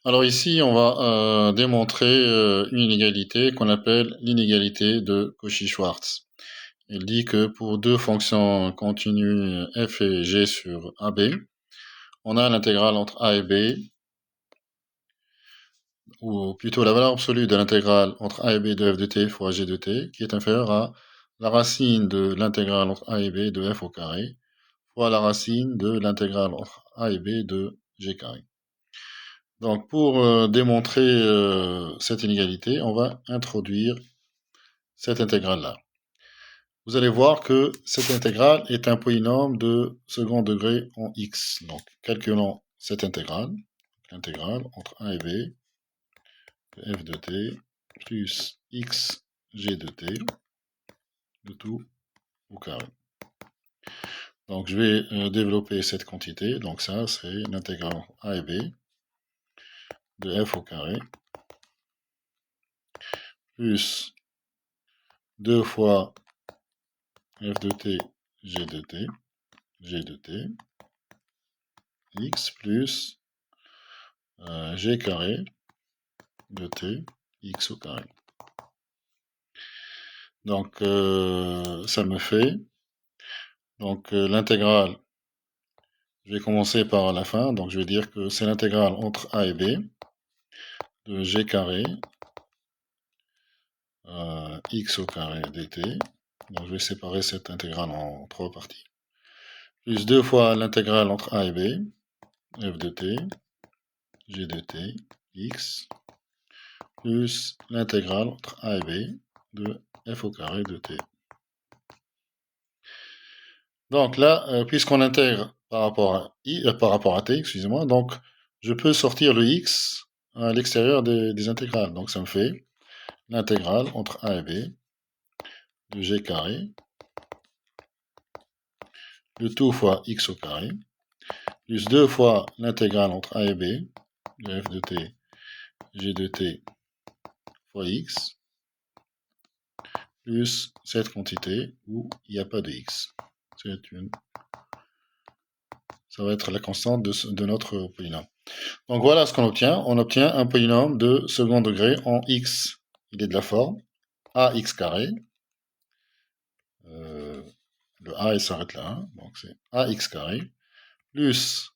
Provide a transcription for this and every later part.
Alors ici, on va démontrer une inégalité qu'on appelle l'inégalité de Cauchy-Schwarz. Il dit que pour deux fonctions continues f et g sur AB, on a l'intégrale entre a et b, ou plutôt la valeur absolue de l'intégrale entre a et b de f de t fois g de t, qui est inférieure à la racine de l'intégrale entre a et b de f au carré, fois la racine de l'intégrale entre a et b de g carré. Donc, pour démontrer cette inégalité, on va introduire cette intégrale-là. Vous allez voir que cette intégrale est un polynôme de second degré en x. Donc, calculons cette intégrale. L'intégrale entre a et b de f de t plus x g de t de tout au carré. Donc, je vais développer cette quantité. Donc, ça, c'est l'intégrale entre a et b de f au carré plus 2 fois f de t, g de t, g de t, x plus g carré de t, x au carré. Donc, ça me fait, donc l'intégrale, je vais commencer par la fin, donc je vais dire que c'est l'intégrale entre a et b de g carré x au carré dt. Donc, je vais séparer cette intégrale en trois parties. Plus 2 fois l'intégrale entre a et b, f de t, g de t, x, plus l'intégrale entre a et b de f au carré de t. Donc là, puisqu'on intègre par rapport à t, excusez-moi, donc je peux sortir le x à l'extérieur des intégrales. Donc ça me fait l'intégrale entre a et b de g carré, le tout fois x au carré, plus 2 fois l'intégrale entre a et b de f de t, g de t fois x, plus cette quantité où il n'y a pas de x. Ça va être la constante de notre polynôme. Donc voilà ce qu'on obtient. On obtient un polynôme de second degré en x. Il est de la forme ax carré. Le a il s'arrête là. Hein. Donc c'est ax carré plus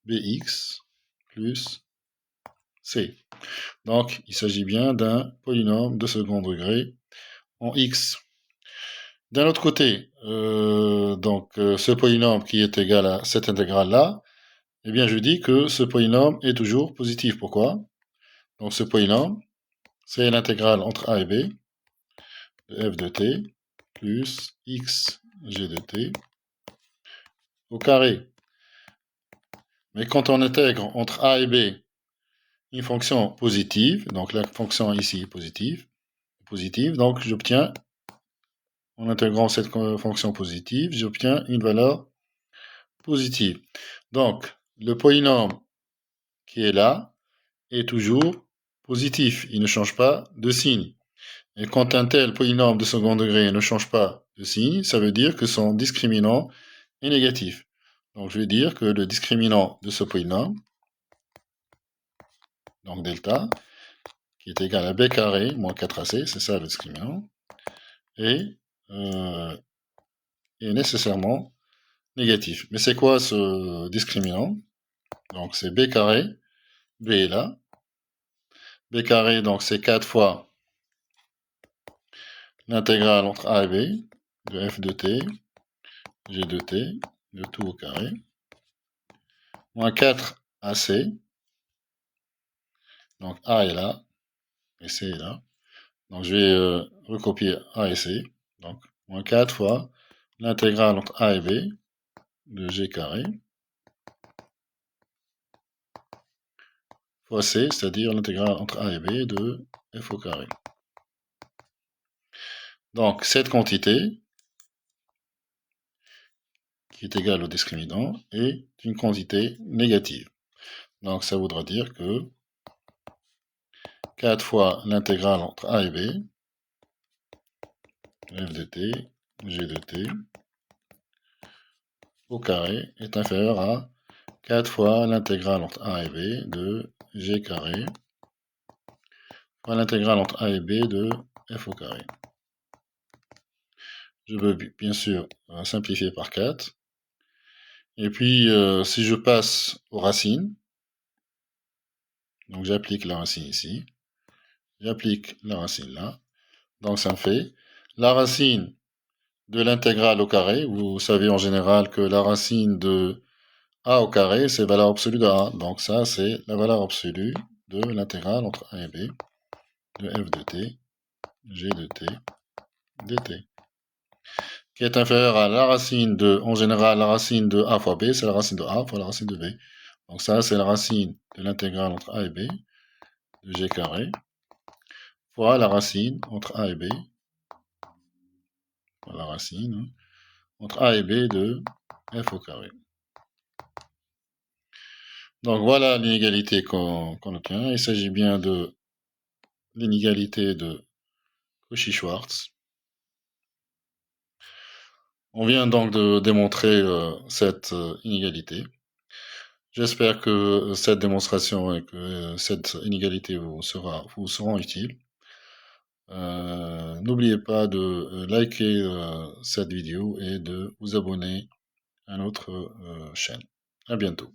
bx plus c. Donc il s'agit bien d'un polynôme de second degré en x. D'un autre côté, ce polynôme qui est égal à cette intégrale-là, eh bien je dis que ce polynôme est toujours positif. Pourquoi? Donc ce polynôme, c'est l'intégrale entre a et b de f de t plus x g de t au carré. Mais quand on intègre entre a et b une fonction positive, donc la fonction ici est positive, donc j'obtiens, en intégrant cette fonction positive, j'obtiens une valeur positive. Donc le polynôme qui est là est toujours positif, il ne change pas de signe. Et quand un tel polynôme de second degré ne change pas de signe, ça veut dire que son discriminant est négatif. Donc je vais dire que le discriminant de ce polynôme, donc delta, qui est égal à b carré moins 4ac, c'est ça le discriminant, est nécessairement négatif. Mais c'est quoi ce discriminant? Donc c'est b carré, b est là, b carré donc c'est 4 fois l'intégrale entre a et b de f de t, g de t, de tout au carré, moins 4ac, donc a est là, et c est là. Donc je vais recopier a et c, donc moins 4 fois l'intégrale entre a et b de g carré, fois c, c'est-à-dire l'intégrale entre a et b de f au carré. Donc cette quantité, qui est égale au discriminant, est une quantité négative. Donc ça voudra dire que 4 fois l'intégrale entre a et b, f de t, g de t, au carré, est inférieur à 4 fois l'intégrale entre a et b de g carré fois l'intégrale entre a et b de f au carré. Je veux bien sûr simplifier par 4. Et puis, si je passe aux racines, donc j'applique la racine ici, j'applique la racine là, donc ça me fait la racine de l'intégrale au carré. Vous savez en général que la racine de a au carré, c'est valeur absolue de a. Donc ça, c'est la valeur absolue de l'intégrale entre a et b de f de t, g de t, dt, qui est inférieure à la racine de, en général, la racine de a fois b, c'est la racine de a fois la racine de b. Donc ça, c'est la racine de l'intégrale entre a et b de g carré fois la racine entre a et b, la racine entre a et b de f au carré. Donc voilà l'inégalité qu'on obtient. Il s'agit bien de l'inégalité de Cauchy-Schwarz. On vient donc de démontrer cette inégalité. J'espère que cette démonstration et que cette inégalité vous seront utiles. N'oubliez pas de liker cette vidéo et de vous abonner à notre chaîne. À bientôt.